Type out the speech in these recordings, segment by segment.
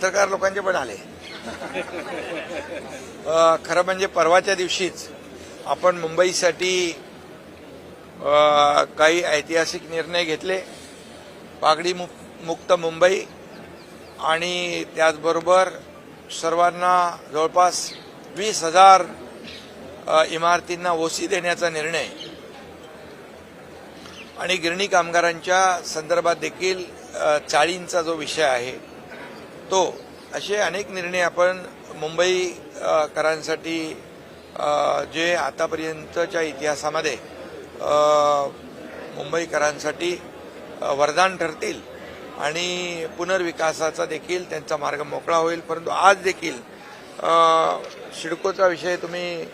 पत्रकार लोकांचे पण आले. खरं म्हणजे परवाच्या दिवशीच आपण मुंबईसाठी काही ऐतिहासिक निर्णय घेतले. पागडी मुक्त मुंबई आणि त्याचबरोबर सर्वांना जवळपास 20,000 इमारतींना ओसी देण्याचा निर्णय आणि गिरणी कामगारांच्या संदर्भात देखील चाळींचा जो विषय आहे तो, असे अनेक निर्णय आपण मुंबईकरांसाठी जे आतापर्यंतच्या इतिहासामध्ये मुंबईकरांसाठी वरदान ठरतील आणि पुनर्विकासाचा देखील त्यांचा मार्ग मोकळा होईल. परंतु आज देखील सिडकोचा विषय तुम्ही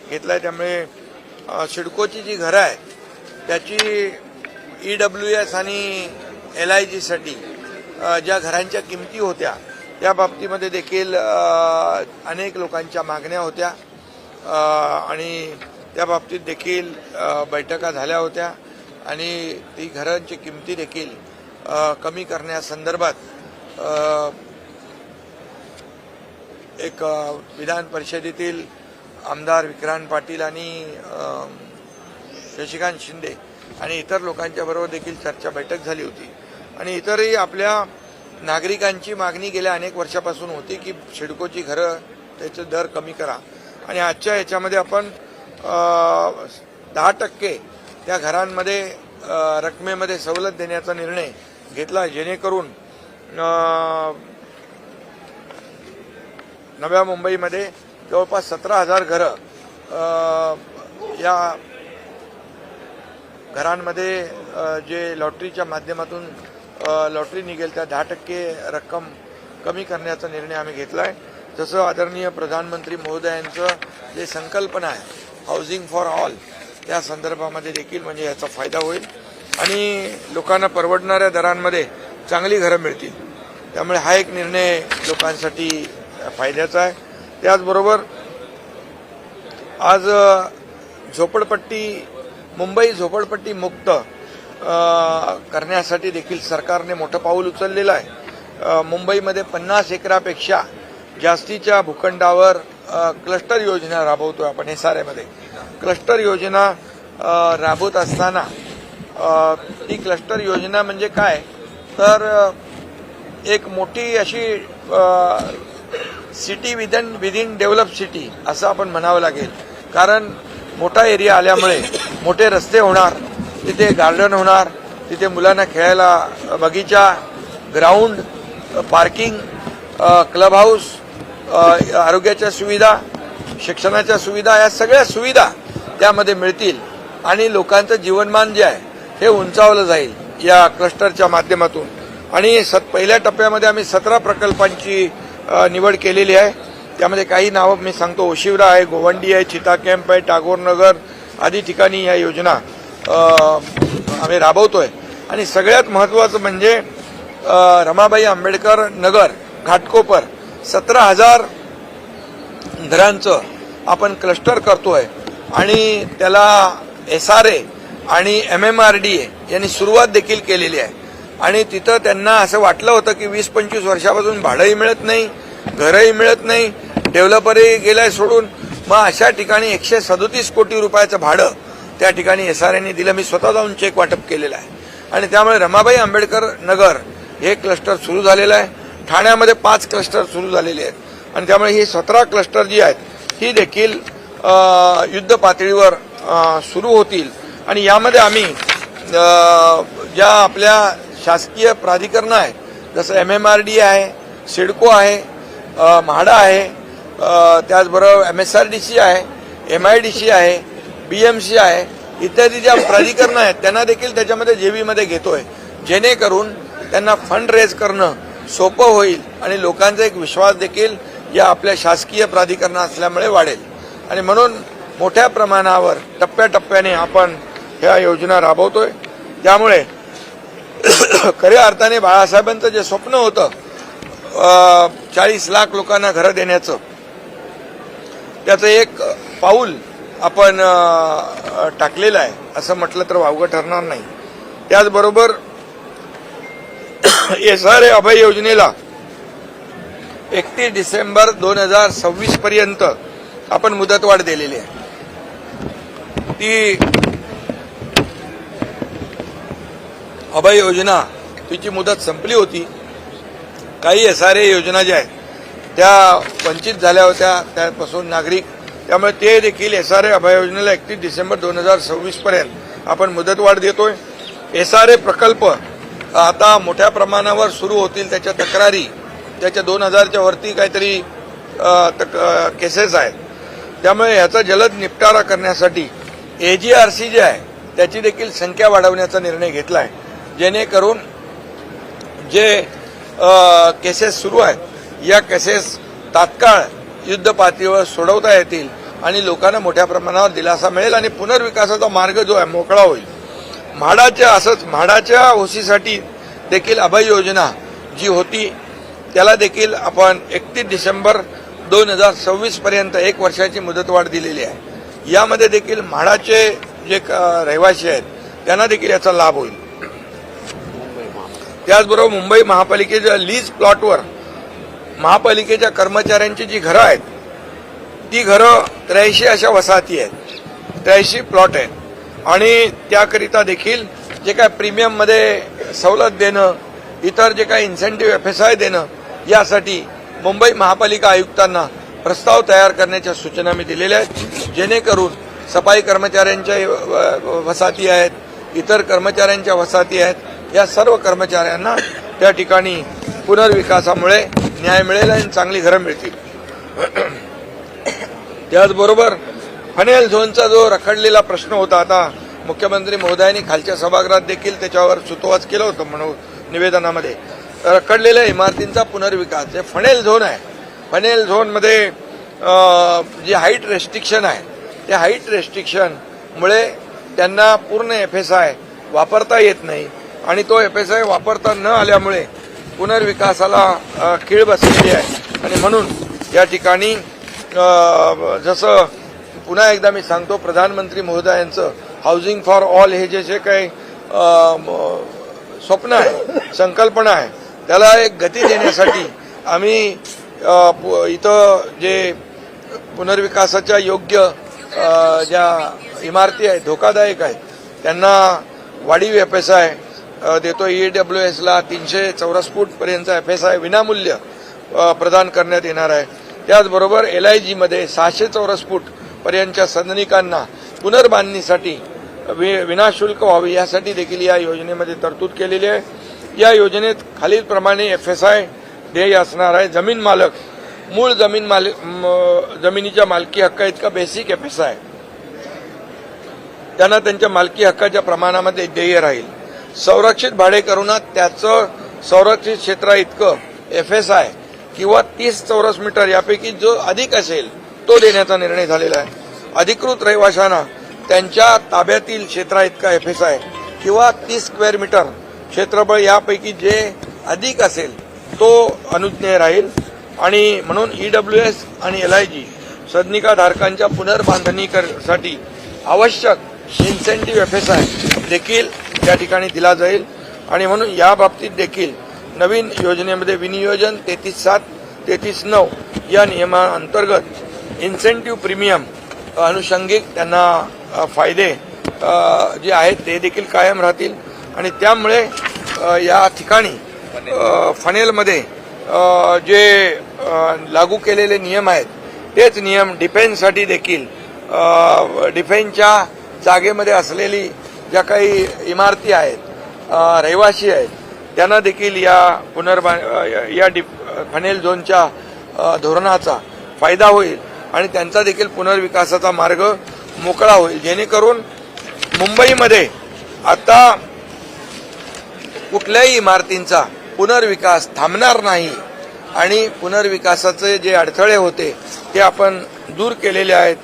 घेतलाय, त्यामुळे सिडकोची जी घरं आहेत त्याची EWS आणि LIGसाठी ज्या घरांच्या किमती होत्या त्या बाबतीमध्ये देखील अनेक लोकांच्या मागण्या होत्या आणि त्या बाबतीत देखील बैठका झाल्या होत्या आणि ती घरांची किमती देखील कमी करण्यासंदर्भात एक विधान परिषदेतील आमदार विक्रांत पाटील आणि शशिकांत शिंदे आणि इतर लोकांच्या बरोबर देखील चर्चा बैठक झाली होती. आणि इतरही आपल्या नागरिकांची मागणी गेल्या अनेक वर्षापासून होती की सिडकोची घरं त्याचे दर कमी करा आणि आजच्या याच्यामध्ये आपण 10% त्या घरांमध्ये रकमेमध्ये सवलत देण्याचा निर्णय घेतला, जेणेकरून नव्या मुंबईमध्ये जवळपास 17,000 घरं या घरांमध्ये जे लॉटरीच्या माध्यमातून लॉटरी निघेल त्या 10% रक्कम कमी करण्याचा निर्णय आम्ही घेतला आहे. जसं आदरणीय प्रधानमंत्री महोदयांचं जे संकल्पना आहे हाऊसिंग फॉर ऑल, त्या संदर्भामध्ये देखील म्हणजे याचा फायदा होईल आणि लोकांना परवडणाऱ्या दरांमध्ये चांगली घरं मिळतील. त्यामुळे हा एक निर्णय लोकांसाठी फायद्याचा आहे. त्याचबरोबर आज मुंबई झोपडपट्टी मुक्त करण्यासाठी देखील सरकारने मोठं पाऊल उचललेलं आहे. मुंबईमध्ये 50 एकरापेक्षा जास्तीच्या भूखंडावर क्लस्टर योजना राबवतोय आपण. SRAमध्ये क्लस्टर योजना राबवत असताना ती क्लस्टर योजना म्हणजे काय तर एक मोठी अशी सिटी विदिन डेव्हलप सिटी असं आपण म्हणावं लागेल. कारण मोठा एरिया आल्यामुळे मोठे रस्ते होणार, तिथे गार्डन होणार, तिथे मुलांना खेळायला बगीचा, ग्राउंड, पार्किंग, क्लब हाऊस, आरोग्याच्या सुविधा, शिक्षणाच्या सुविधा, या सगळ्या सुविधा त्यामध्ये मिळतील आणि लोकांचं जीवनमान जे आहे हे उंचावलं जाईल या क्लस्टरच्या माध्यमातून. आणि पहिल्या टप्प्यामध्ये आम्ही 17 प्रकल्पांची निवड केलेली आहे. त्यामध्ये काही नावं मी सांगतो. ओशिवरा आहे, गोवंडी आहे, चिता कॅम्प आहे, टागोर नगर आदी ठिकाणी या योजना आम्ही राबवतोय. आणि सगळ्यात महत्त्वाचं म्हणजे रमाबाई आंबेडकर नगर घाटकोपर 17,000 घरांचं आपण क्लस्टर करतोय आणि त्याला SRA आणि MMRDA यांनी सुरुवात देखील केलेली आहे. आणि तिथं त्यांना असं वाटलं होतं की 20-25 वर्षापासून भाडंही मिळत नाही, घरही मिळत नाही, डेव्हलपरही गेलाय सोडून. मग अशा ठिकाणी 137 कोटी रुपयाचं भाडं त्या ठिकाणी SRAने दिलं. मी स्वतः जाऊन चेक वाटप केलेलं आहे. आणि त्यामुळे रमाबाई आंबेडकर नगर हे क्लस्टर सुरू झालेलं आहे. ठाण्यामध्ये 5 क्लस्टर सुरू झालेले आहेत आणि त्यामुळे ही 17 क्लस्टर जी आहेत ही देखील युद्ध पातळीवर सुरू होतील. आणि यामध्ये आम्ही ज्या आपल्या शासकीय प्राधिकरणं आहेत जसं MMRDA आहे, सिडको आहे, म्हाडा आहे, त्याचबरोबर MSRDC आहे, MIDC आहे, BMC आहे, इत्यादी ज्या प्राधिकरणं आहेत त्यांना देखील त्याच्यामध्ये JV घेतोय, जेणेकरून त्यांना फंड रेज करणं सोपं होईल आणि लोकांचा एक विश्वास देखील या आपल्या शासकीय प्राधिकरणं असल्यामुळे वाढेल. आणि म्हणून मोठ्या प्रमाणावर टप्प्याटप्प्याने आपण ह्या योजना राबवतोय. त्यामुळे खऱ्या अर्थाने बाळासाहेबांचं जे स्वप्न होतं 40 लाख लोकांना घरं देण्याचं, त्याचं एक पाऊल आपण टाकलेलं आहे असं म्हटलं तर वावगं ठरणार नाही. त्याचबरोबर SRA अभय योजनेला 31 डिसेंबर 2026 पर्यंत आपण मुदतवाढ दिलेली आहे. ती अभय योजना तिची मुदत संपली होती. काही SRA योजना ज्या आहेत त्या वंचित झाल्या होत्या त्यापासून नागरिक, त्यामुळे ते देखील SRA अभय योजनेला 31 डिसेंबर 2026 पर्यंत आपण मुदतवाढ देतोय. SRA प्रकल्प आता मोठ्या प्रमाणावर सुरू होतील. त्याच्या तक्रारी त्याच्या 2000च्या वरती काहीतरी केसेस आहेत. त्यामुळे याचा जलद निपटारा करण्यासाठी AGRC जे आहे त्याची देखील संख्या वाढवण्याचा निर्णय घेतला आहे, जेणेकरून जे केसेस सुरू आहेत या केसेस तात्काळ युद्ध पातळीवर सोडवता येतील आणि लोकांना मोठ्या प्रमाणावर दिलासा मिळेल आणि पुनर्विकासाचा मार्ग जो आहे मोकळा होईल. म्हाडाच्या ओसीसाठी देखील अभय योजना जी होती त्याला देखील आपण 31 डिसेंबर 2026 पर्यंत 1 वर्षाची मुदतवाढ दिलेली आहे. यामध्ये देखील म्हाडाचे जे रहिवासी आहेत त्यांना देखील याचा लाभ होईल. त्याचबरोबर मुंबई महापालिकेच्या लीज प्लॉटवर महापालिकेच्या कर्मचाऱ्यांची जी घरं आहेत ती घरं 83 अशा वसाहती आहेत, 83 प्लॉट आहेत आणि त्याकरिता देखील जे काय प्रीमियममध्ये सवलत देणं, इतर जे काही इन्सेंटिव्ह FSI देणं यासाठी मुंबई महापालिका आयुक्तांना प्रस्ताव तयार करण्याच्या सूचना मी दिलेल्या आहेत, जेणेकरून सफाई कर्मचाऱ्यांच्या वसाहती आहेत, इतर कर्मचाऱ्यांच्या वसाहती आहेत, या सर्व कर्मचाऱ्यांना त्या ठिकाणी पुनर्विकासामुळे न्याय मिळेल आणि चांगली घरं मिळतील. त्याचबरोबर फनेल झोनचा जो रखडलेला प्रश्न होता, आता मुख्यमंत्री महोदयांनी खालच्या सभागृहात देखील त्याच्यावर सुतोवाच केलं होतं म्हणून निवेदनामध्ये. रखडलेल्या इमारतींचा पुनर्विकास जे फनेल झोन आहे, फनेल झोनमध्ये जे हाईट रेस्ट्रिक्शन आहे त्या हाईट रेस्ट्रिक्शनमुळे त्यांना पूर्ण FSI वापरता येत नाही आणि तो FSI वापरता न आल्यामुळे पुनर्विकासाला खीळ बसलेली आहे. आणि म्हणून या ठिकाणी जसं पुन्हा एकदा मी सांगतो, प्रधानमंत्री महोदयांचं हाऊसिंग फॉर ऑल हे जे काही स्वप्न आहे, संकल्पना आहे, त्याला एक गती देण्यासाठी आम्ही इथं जे पुनर्विकासाच्या योग्य ज्या इमारती आहेत, धोकादायक आहेत, त्यांना वाढीव FSI देतो. EWSला 300 चौरस फूट पर्यंत FSI विनामूल्य प्रदान करण्यात येणार आहे. त्याचबरोबर LIGमध्ये 600 चौरस फूट पर्यंतच्या सदनिकांना पुनर्बांधणीसाठी विनाशुल्क व्हावी यासाठी देखील या योजनेमध्ये तरतूद केलेली आहे. या योजनेत खालीलप्रमाणे FSI ध्येय असणार आहे. जमीन मालक मूळ जमिनीच्या मालकी हक्का इतका बेसिक FSI त्यांना त्यांच्या मालकी हक्काच्या प्रमाणामध्ये ध्येय राहील. संरक्षित भाडेकरूंना त्याचं संरक्षित क्षेत्रा इतकं FSI किंवा 30 चौरस मीटर यापैकी जो अधिक असेल तो देण्याचा निर्णय झालेला आहे. अधिकृत रहिवाशांना त्यांच्या ताब्यातील क्षेत्रा इतका FSI किंवा 30 स्क्वेअर मीटर क्षेत्रफळ यापैकी जे अधिक असेल तो अनुज्ञेय राहील. आणि म्हणून EWS आणि LIG सदनिकाधारकांच्या पुनर्बांधणीसाठी आवश्यक इन्सेंटिव्ह FSI देखील त्या ठिकाणी दिला जाईल. आणि म्हणून या बाबतीत देखील नवीन योजनेमध्ये विनियोजन 33/7, 33/9 या नियमांतर्गत इन्सेंटिव्ह प्रीमियम अनुषंगिक त्यांना फायदे जे आहेत ते देखील कायम राहतील. आणि त्यामुळे या ठिकाणी फनेलमध्ये जे लागू केलेले नियम आहेत तेच नियम डिफेन्ससाठी देखील डिफेन्सच्या जागेमध्ये असलेली ज्या काही इमारती आहेत, रहिवासी आहेत, त्यांना देखील या फनेल झोनच्या धोरणाचा फायदा होईल आणि त्यांचा देखील पुनर्विकासाचा मार्ग मोकळा होईल, जेणेकरून मुंबईमध्ये आता कुठल्याही इमारतींचा पुनर्विकास थांबणार नाही आणि पुनर्विकासाचे जे अडथळे होते ते आपण दूर केलेले आहेत.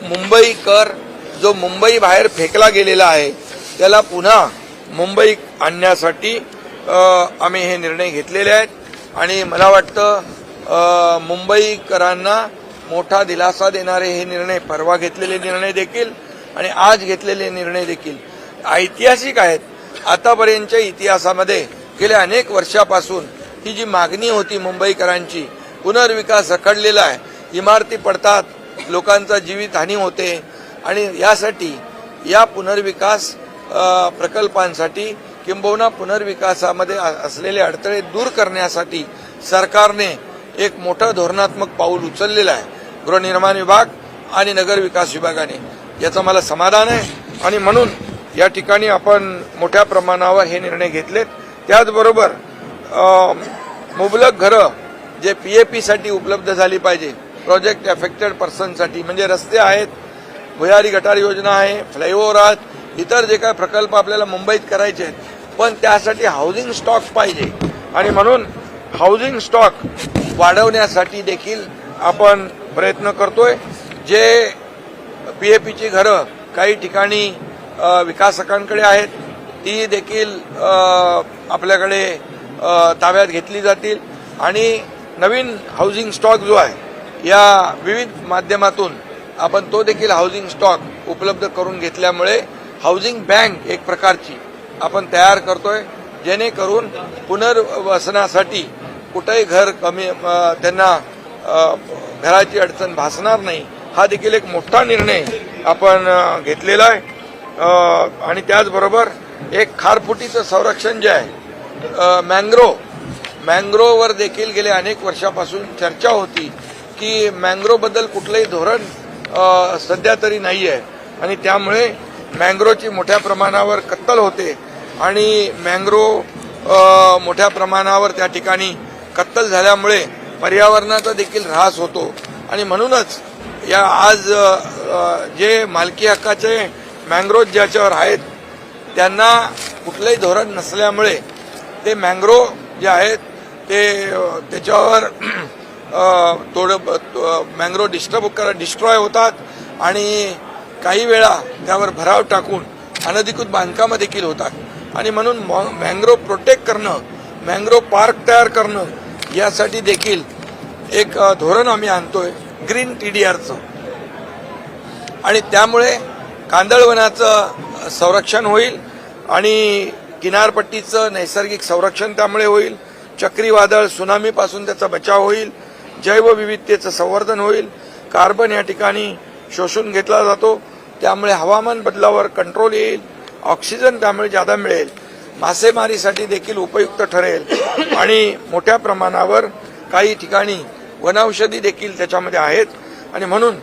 मुंबईकर जो मुंबई बाहेर फेकला गेलेला आहे त्याला पुन्हा मुंबईत आणण्यासाठी आम्ही हे निर्णय घेतलेले आहेत. आणि मला वाटतं मुंबईकरांना मोठा दिलासा देणारे हे निर्णय, परवा घेतलेले निर्णय देखील आणि आज घेतलेले निर्णय देखील ऐतिहासिक आहेत. आतापर्यंतच्या इतिहासामध्ये गेल्या अनेक वर्षापासून ही जी मागणी होती मुंबईकरांची पुनर्विकास रखडलेला आहे, इमारती पडतात, लोकांचा जीवितहानी होते आणि यासाठी या पुनर्विकास प्रकल्पांसाठी किंबहुना पुनर्विकासामध्ये असलेले अडथळे दूर करण्यासाठी सरकारने एक मोठं धोरणात्मक पाऊल उचललेलं आहे गृहनिर्माण विभाग आणि नगर विकास विभागाने. याचं मला समाधान आहे आणि म्हणून या ठिकाणी आपण मोठ्या प्रमाणावर हे निर्णय घेतलेत. त्याचबरोबर मुबलक घरं जे PAP साठी उपलब्ध झाली पाहिजे, प्रोजेक्ट अफेक्टेड पर्सनसाठी, म्हणजे रस्ते आहेत, भुयारी गटार योजना आहे, फ्लायओव्हर आहेत, इतर जे काही प्रकल्प आपल्याला मुंबईत करायचे आहेत, पण त्यासाठी हाऊसिंग स्टॉक पाहिजे आणि म्हणून हाऊसिंग स्टॉक वाढवण्यासाठी देखील आपण प्रयत्न करतोय. जे PAPची घरं काही ठिकाणी विकासकांकडे आहेत ती देखील आपल्याकडे ताब्यात घेतली जातील आणि नवीन हाऊसिंग स्टॉक जो आहे या विविध माध्यमातून आपण तो देखील हाऊसिंग स्टॉक उपलब्ध करून घेतल्यामुळे हाऊसिंग बँक एक प्रकारची आपण तयार करतोय, जेणेकरून पुनर्वसनासाठी कुठेही घर कमी त्यांना घराची अडचण भासणार नाही. हा देखील एक मोठा निर्णय आपण घेतलेला आहे. आणि त्याचबरोबर एक खारफुटीचं संरक्षण जे आहे, मँग्रोवर देखील गेल्या अनेक वर्षापासून चर्चा होती की मँग्रोबद्दल कुठलंही धोरण सध्या तरी नाही आहे आणि त्यामुळे मँग्रोची मोठ्या प्रमाणावर कत्तल होते आणि मोठ्या प्रमाणावर त्या ठिकाणी कत्तल झाल्यामुळे पर्यावरणाचा देखील ऱ्हास होतो आणि म्हणूनच या आज जे मालकी हक्काचे मँग्रोव ज्याच्यावर आहेत त्यांना कुठलंही धोरण नसल्यामुळे ते मँग्रोव जे आहेत ते त्याच्यावर मँग्रोव डिस्ट्रॉय होतात आणि काही वेळा त्यावर भराव टाकून अनधिकृत बांधकामं देखील होतात आणि म्हणून मँग्रोव प्रोटेक्ट करणं, मँग्रोव पार्क तयार करणं यासाठी देखील एक धोरण आम्ही आणतोय ग्रीन TDRचं आणि त्यामुळे कांदळवनाचं संरक्षण होईल आणि किनारपट्टीचं नैसर्गिक संरक्षण त्यामुळे होईल, चक्रीवादळ सुनामीपासून त्याचा बचाव होईल, जैवविविधतेचं संवर्धन होईल, कार्बन या ठिकाणी शोषून घेतला जातो त्यामुळे हवामान बदलावर कंट्रोल येईल, ऑक्सिजन त्यामुळे जादा मिळेल, मासेमारीसाठी देखील उपयुक्त ठरेल आणि मोठ्या प्रमाणावर काही ठिकाणी वनौषधी देखील त्याच्यामध्ये आहेत आणि म्हणून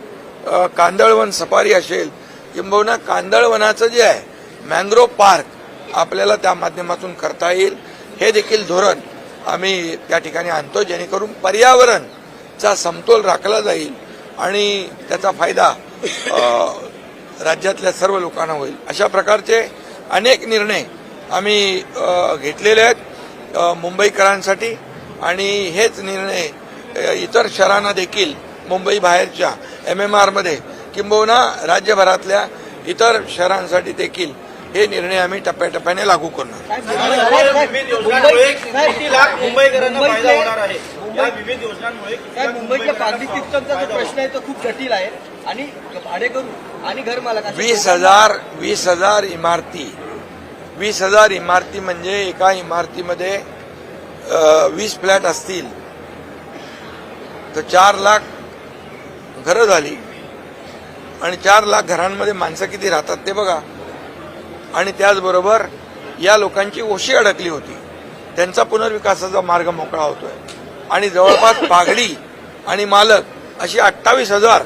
कांदळवन सफारी असेल किंबहुना कांदळवनाचं जे आहे मँग्रोव पार्क आपल्याला त्या माध्यमातून करता येईल. हे देखील धोरण आम्ही त्या ठिकाणी आणतो जेणेकरून पर्यावरणचा समतोल राखला जाईल आणि त्याचा फायदा राज्यातल्या सर्व लोकांना होईल. अशा प्रकारचे अनेक निर्णय आम्ही घेतलेले आहेत मुंबईकरांसाठी आणि हेच निर्णय इतर शहरांना देखील मुंबई बाहेरच्या MMR मध्ये किंबहुना राज्यभरातल्या इतर शहरांसाठी देखील हे निर्णय आम्ही टप्प्याटप्प्याने लागू करणार. मुंबईच्या पार्किंग सिस्टमचा जो प्रश्न आहे तो खूप जटिल आहे आणि भाडेकरू आणि घरमालक 20,000 इमारती म्हणजे एका इमारतीमध्ये 20 फ्लॅट असतील तर 4 लाख घरं झाली आणि 4 लाख घरांमध्ये माणसं किती राहतात ते बघा. आणि त्याचबरोबर या लोकांची ओशी अडकली होती, त्यांचा पुनर्विकासाचा मार्ग मोकळा होतोय आणि जवळपास पागडी आणि मालक अशी 28,000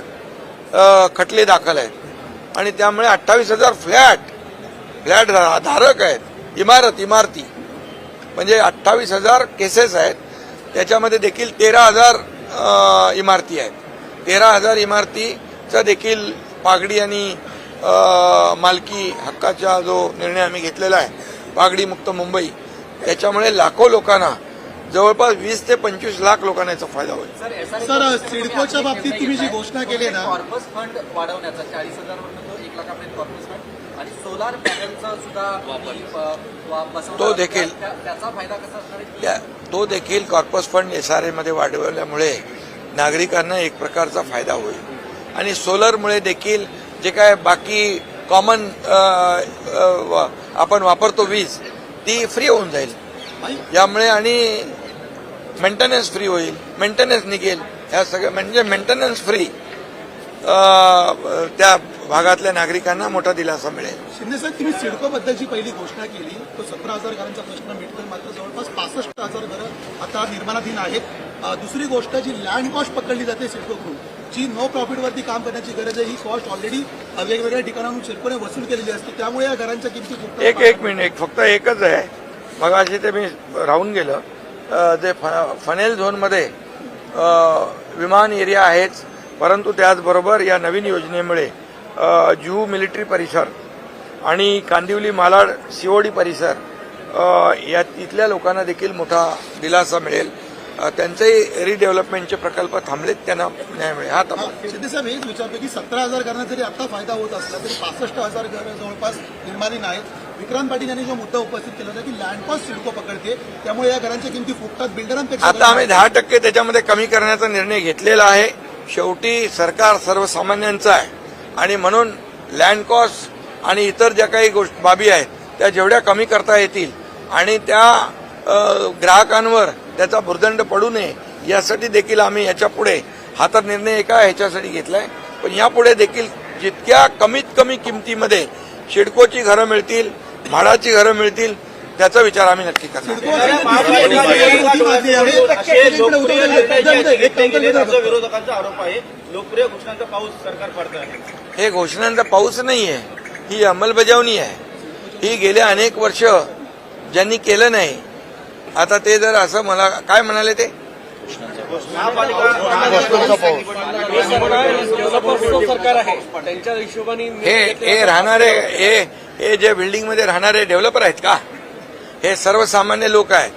खटले दाखल आहेत आणि त्यामुळे 28,000 फ्लॅट धारक आहेत. इमारती म्हणजे 28,000 केसेस आहेत, त्याच्यामध्ये देखील 13,000 इमारती आहेत. 13,000 इमारतीचा देखील पागडी आणि मालकी हक्काचा जो निर्णय आम्ही घेतलेला आहे पागडी मुक्त मुंबई, त्याच्यामुळे लाखो लोकांना जवळपास 20 ते 25 लाख लोकांना याचा फायदा होईल. सर सिडकोच्या बाबतीत तुम्ही जी घोषणा केली ना कॉर्पस फंड वाढवण्याचा 40,000 1 लाखापर्यंत कॉर्पस फंड आणि सोलार पॅनलचा सुद्धा तो देखील त्याचा फायदा कसा असणार? तो देखील कॉर्पस फंड SRA मध्ये वाढवल्यामुळे नागरिकांना एक प्रकारचा फायदा होईल आणि सोलरमुळे देखील जे काय बाकी कॉमन आपण वापरतो वीज ती फ्री होऊन जाईल यामुळे आणि मेंटेनन्स फ्री होईल, मेंटेनन्स निघेल, ह्या सगळ्या म्हणजे मेंटेनन्स फ्री त्या भागातल्या नागरिकांना मोठा दिलासा मिळेल. शिंदे साहेब, तुम्ही सिडको बद्दलची पहिली घोषणा केली, तो 17,000 घरांचा प्रश्न मिटतो, मात्र जवळपास 65,000 घरं आता निर्माणाधीन आहेत. दुसरी गोष्ट, जी लँड कॉस्ट पकडली जाते सिडकोकडून, जी नो प्रॉफिटवरती काम करण्याची गरज आहे, ही कॉस्ट ऑलरेडी वेगवेगळ्या ठिकाणाहून सिडकोने वसूल केलेली असते, त्यामुळे या घरांच्या किमती खूप एक मिनिट, फक्त एकच आहे. मगाशी ते मी राहून गेलं. जे फनेल झोनमध्ये विमान एरिया आहेच, परंतु त्याचबरोबर या नवीन योजनेमुळे जुहू मिलिटरी परिसर आणि कांदिवली मालाड सीओडी परिसर या इथल्या लोकांना देखील मोठा दिलासा मिळेल. त्यांचेही रिडेव्हलपमेंटचे प्रकल्प थांबलेत, त्यांना न्याय मिळेल. हा तपास. शिंदे साहेब, हेच विचारतो की 17,000 घरांना जरी आता फायदा होत असला तरी 65,000 घरं जवळपास निर्माणीन आहेत. विक्रांत पाटील यांनी जो मुद्दा उपस्थित केला होता की लँड कॉस्ट सिडको पकडते, त्यामुळे या घरांच्या किमती फुकटात बिल्डरांपेक्षा. आता आम्ही 10% त्याच्यामध्ये कमी करण्याचा निर्णय घेतलेला आहे. शेवटी सरकार सर्वसामान्यांचं आहे आणि म्हणून लँड कॉस्ट आणि इतर ज्या काही बाबी आहेत त्या जेवढ्या कमी करता येतील आणि त्या ग्राहकांवर त्याचा भुर्दंड पडू नये यासाठी देखील आम्ही याच्यापुढे हातात निर्णय एका ह्याच्यासाठी घेतलाय. पण यापुढे देखील जितक्या कमीत कमी किमतीमध्ये सिडकोची घरं मिळतील, म्हाडाची घरं मिळतील, त्याचा विचार आम्ही नक्की करणार. विरोधकांचा आरोप आहे, लोकप्रिय घोषणांचा पाऊस सरकार पडत आहे. हे घोषणांचा पाऊस नाहीये, ही अंमलबजावणी आहे. ही गेल्या अनेक वर्ष ज्यांनी केलं नाही, आता ते जर असं मला काय म्हणाले ते सरकार आहे त्यांच्या हिशोबाने हे राहणारे हे जे बिल्डिंगमध्ये राहणारे डेव्हलपर आहेत का? हे सर्वसामान्य लोक आहेत,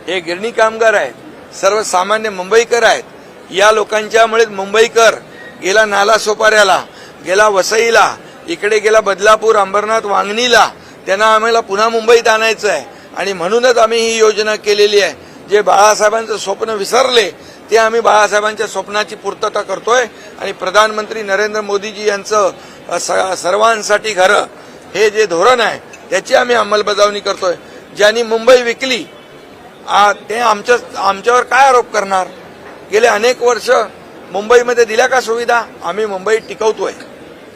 हे गिरणी कामगार आहेत, सर्वसामान्य मुंबईकर आहेत. या लोकांच्यामुळे मुंबईकर गेला नाला सोपाऱ्याला, गेला वसईला, इकडे गेला बदलापूर, अंबरनाथ, वांगणीला, त्यांना आम्हाला पुन्हा मुंबईत आणायचं आहे आणि म्हणूनच आम्ही ही योजना केलेली आहे. जे बाळासाहेबांचं स्वप्न विसरले ते आम्ही बाळासाहेबांच्या स्वप्नाची पूर्तता करतोय आणि प्रधानमंत्री नरेंद्र मोदीजी यांचं सर्वांसाठी घरं हे जे धोरण आहे त्याची आम्ही अंमलबजावणी करतोय. ज्यांनी मुंबई विकली ते आमच्यावर काय आरोप करणार? गेले अनेक वर्ष मुंबईमध्ये दिल्या का सुविधा? आम्ही मुंबई टिकवतोय,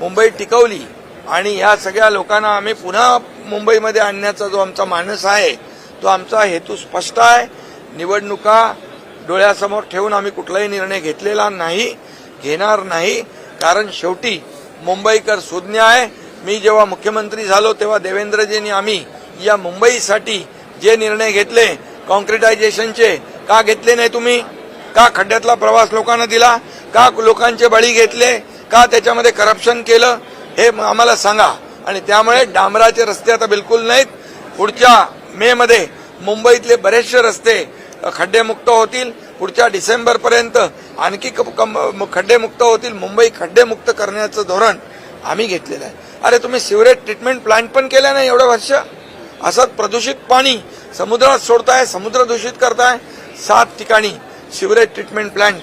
मुंबई टिकवली आणि या सगळ्या लोकांना आम्ही पुन्हा मुंबईमध्ये आणण्याचा जो आमचा मानस आहे तो आमचा हेतू स्पष्ट आहे. निवडणुका डोळ्यासमोर ठेवून आम्ही कुठलाही निर्णय घेतलेला नाही, घेणार नाही. कारण शेवटी मुंबईकर सुज्ञ आहे. मी जेव्हा मुख्यमंत्री झालो तेव्हा देवेंद्रजींनी आम्ही या मुंबईसाठी जे निर्णय घेतले कॉन्क्रिटायझेशनचे, का घेतले नाही तुम्ही? का खड्ड्यातला प्रवास लोकांना दिला? का लोकांचे बळी घेतले? का त्याच्यामध्ये करप्शन केलं? हे आम्हाला सांगा. आणि त्यामुळे डांबराचे रस्ते आता बिलकुल नाहीत. पुढच्या मे मध्ये मुंबईतले बरेचसे रस्ते खड्डेमुक्त होतील. पुढच्या डिसेंबरपर्यंत आणखी खड्डेमुक्त होतील. मुंबई खड्डेमुक्त करण्याचं धोरण आम्ही घेतलेलं आहे. अरे तुम्ही सिवरेज ट्रीटमेंट प्लांट पण केला नाही एवढं वर्ष. असंच प्रदूषित पाणी समुद्रात सोडताय, समुद्र दूषित करताय. 7 ठिकाणी सिवरेज ट्रीटमेंट प्लांट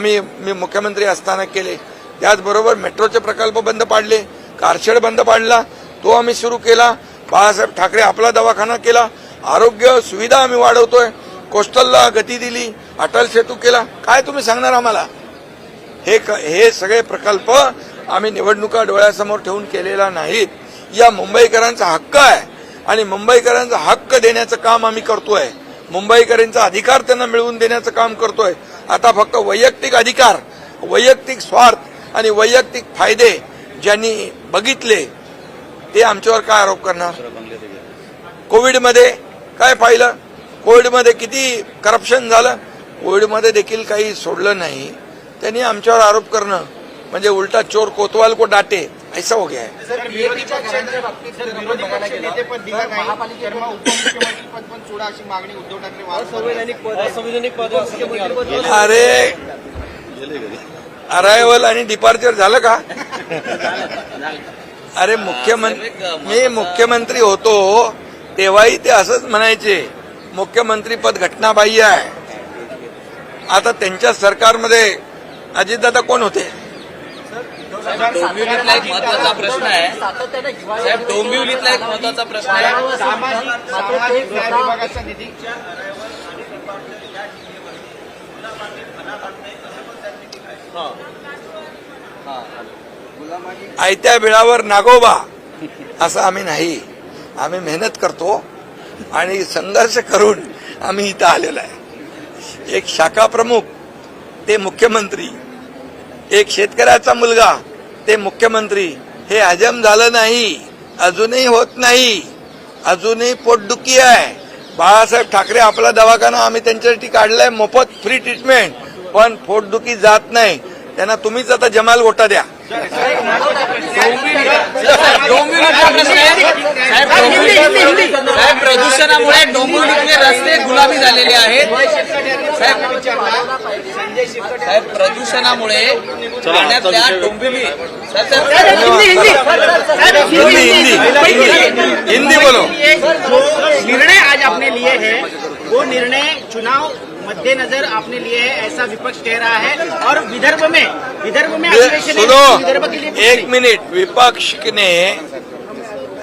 मी मुख्यमंत्री असताना केले. त्याचबरोबर मेट्रोचे प्रकल्प बंद पाडले, कारशेड बंद पाडला, तो आम्ही सुरू केला. बाळासाहेब ठाकरे आपला दवाखाना केला. आरोग्य सुविधा आम्ही वाढवतोय. कोस्टलला गती दिली, अटल सेतू केला. काय तुम्ही सांगणार आम्हाला? हे सगळे प्रकल्प आम्ही निवडणुका डोळ्यासमोर ठेवून केलेला नाहीत. या मुंबईकरांचा हक्क आहे आणि मुंबईकरांचा हक्क देण्याचं काम आम्ही करतोय. मुंबईकरांचा अधिकार त्यांना मिळवून देण्याचं काम करतोय. आता फक्त वैयक्तिक अधिकार, वैयक्तिक स्वार्थ आणि वैयक्तिक फायदे ज्यांनी बघितले ते आमच्यावर काय आरोप करणार? कोविडमध्ये काय पाहिलं? कोविडमध्ये किती करप्शन झालं? कोविडमध्ये देखील काही सोडलं नाही. त्यांनी आमच्यावर आरोप करणं म्हणजे उलटा चोर कोतवाल को डाटे ऐसा हो गया है. अरे अरायवल आणि डिपार्चर झालं का? अरे मी मुख्यमंत्री होतो तेव्हाही ते असंच म्हणायचे मुख्यमंत्री पद घटनाबाह्य आहे. आता त्यांच्या सरकारमध्ये अजितदादा कोण होते? डोंबिवलीतला एक महत्वाचा प्रश्न आहे साहेब, डोंबिवलीतला एक महत्वाचा प्रश्न आहे. आयत्या बिळावर नागोबा असं आम्ही नाही. आम्ही मेहनत करतो आणि संघर्ष करून आम्ही इथं आलेलो आहे. एक शाखा प्रमुख ते मुख्यमंत्री, एक शेतकऱ्याचा मुलगा ते मुख्यमंत्री, हे हजम झालं नाही, अजूनही होत नाही, अजूनही पोटदुखी आहे. बाळासाहेब ठाकरे आपला दवाखाना आम्ही त्यांच्यासाठी काढलाय, मोफत फ्री ट्रीटमेंट, पण पोटदुखी जात नाही. त्यांना तुम्हीच आता जमाल गोटा द्या. डोंबिवलीचा प्रश्न आहे साहेब, प्रदूषणामुळे डोंबिवलीतले रस्ते गुलाबी झालेले आहेत. साहेब प्रदूषणामुळे ठाण्यातल्या डोंबिवली हिंदी बोलो. जो निर्णय आज आपने लिए हैं वो निर्णय चुनाव मद्देनजर आपने लिए है, ऐसा विपक्ष कह रहा है. और विदर्भ में अधिवेशन है, सुनो, विदर्भ के लिए कुछ एक नहीं. मिनट. विपक्ष ने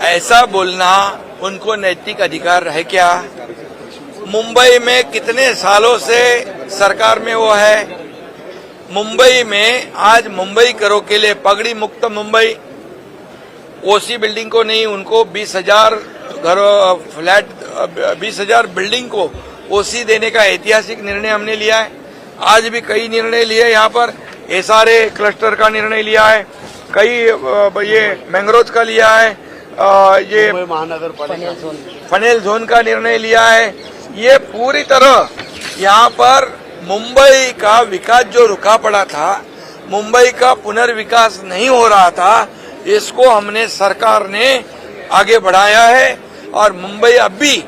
ऐसा बोलना उनको नैतिक अधिकार है क्या? मुंबई में कितने सालों से सरकार में वो है. मुंबई में आज मुंबई करो के लिए पगड़ी मुक्त मुंबई, ओसी बिल्डिंग को नहीं, उनको 20,000 घरों फ्लैट 20,000 बिल्डिंग को ओसी देने का ऐतिहासिक निर्णय हमने लिया है. आज भी कई निर्णय लिए. यहाँ पर एसआरए क्लस्टर का निर्णय लिया है, कई ये मैंग्रोव का लिया है, ये फनेल जोन का निर्णय लिया है. ये पूरी तरह यहाँ पर मुंबई का विकास जो रुका पड़ा था, मुंबई का पुनर्विकास नहीं हो रहा था, इसको हमने सरकार ने आगे बढ़ाया है. और मुंबई अब भी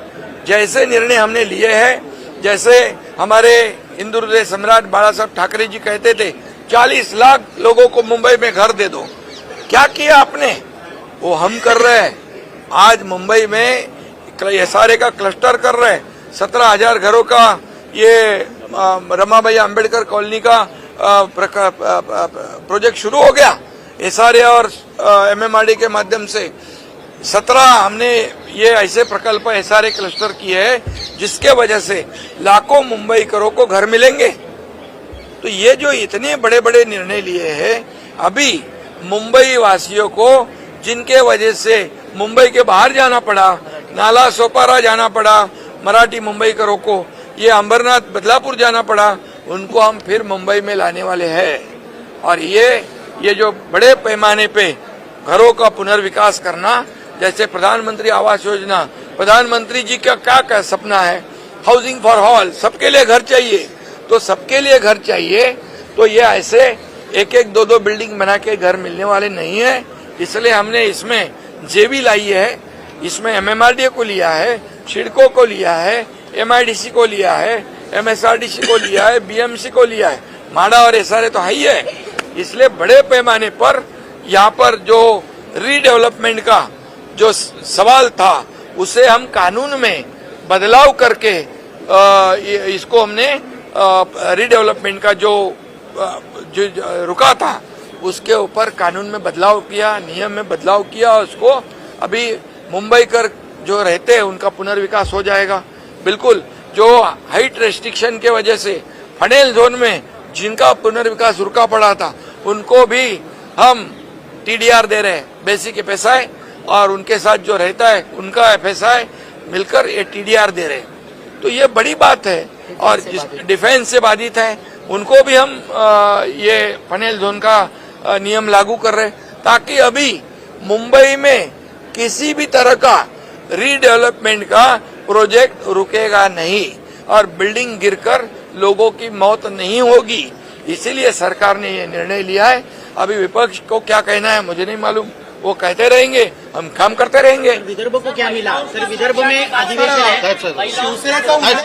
जैसे निर्णय हमने लिए हैं, जैसे हमारे हिंदू हृदय सम्राट बाला साहब ठाकरे जी कहते थे 40 लाख लोगों को मुंबई में घर दे दो, क्या किया आपने? वो हम कर रहे हैं. आज मुंबई में एसआरए का क्लस्टर कर रहे हैं. 17,000 घरों का ये रमाबाई अंबेडकर कॉलोनी का प्रोजेक्ट शुरू हो गया एसआरए और एमएमआरडी के माध्यम से. 17 हमने ये ऐसे प्रकल्प एसआरए क्लस्टर किए हैं जिसके वजह से लाखों मुंबईकरों को घर मिलेंगे. तो ये जो इतने बड़े बड़े निर्णय लिए हैं, अभी मुंबई वासियों को जिनके वजह से मुंबई के बाहर जाना पड़ा, नाला सोपारा जाना पड़ा, मराठी मुंबईकरों को ये अंबरनाथ बदलापुर जाना पड़ा, उनको हम फिर मुंबई में लाने वाले हैं. और ये जो बड़े पैमाने पे घरों का पुनर्विकास करना, जैसे प्रधानमंत्री आवास योजना, प्रधानमंत्री जी का क्या सपना है, हाउसिंग फॉर ऑल, सबके लिए घर चाहिए. तो सबके लिए घर चाहिए, तो ये ऐसे एक एक दो बिल्डिंग बना के घर मिलने वाले नहीं है. इसलिए हमने इसमें जेबी लाई है, इसमें एमएमआरडीए को लिया है, शिडको को लिया है, एमआईडीसी को लिया है, एमएसआरडीसी को लिया है, बीएमसी को लिया है. माडा और एसआरए तो है ही है. इसलिए बड़े पैमाने पर यहाँ पर जो रीडेवलपमेंट का जो सवाल था, उसे हम कानून में बदलाव करके इसको हमने रीडेवलपमेंट का जो रुका था, उसके ऊपर कानून में बदलाव किया, नियम में बदलाव किया. उसको अभी मुंबईकर जो रहते हैं उनका पुनर्विकास हो जाएगा. बिल्कुल जो हाइट रेस्ट्रिक्शन के वजह से फनेल जोन में जिनका पुनर्विकास रुका पड़ा था, उनको भी हम टीडीआर दे रहे हैं, बेसिक एफएसआई, और उनके साथ जो रहता है उनका एफएसआई मिलकर ये टीडीआर दे रहे हैं. तो ये बड़ी बात है. और जिस डिफेंस से बाधित है उनको भी हम ये फनेल जोन का नियम लागू कर रहे हैं, ताकि अभी मुंबई में किसी भी तरह का रीडेवलपमेंट का प्रोजेक्ट रुकेगा नहीं और बिल्डिंग गिरकर लोगों की मौत नहीं होगी. इसीलिए सरकार ने ये निर्णय लिया है. अभी विपक्ष को क्या कहना है मुझे नहीं मालूम, वो कहते रहेंगे, हम काम करते रहेंगे. विदर्भ को क्या मिला सर? विदर्भ में अधिवेशन है, शिवसेना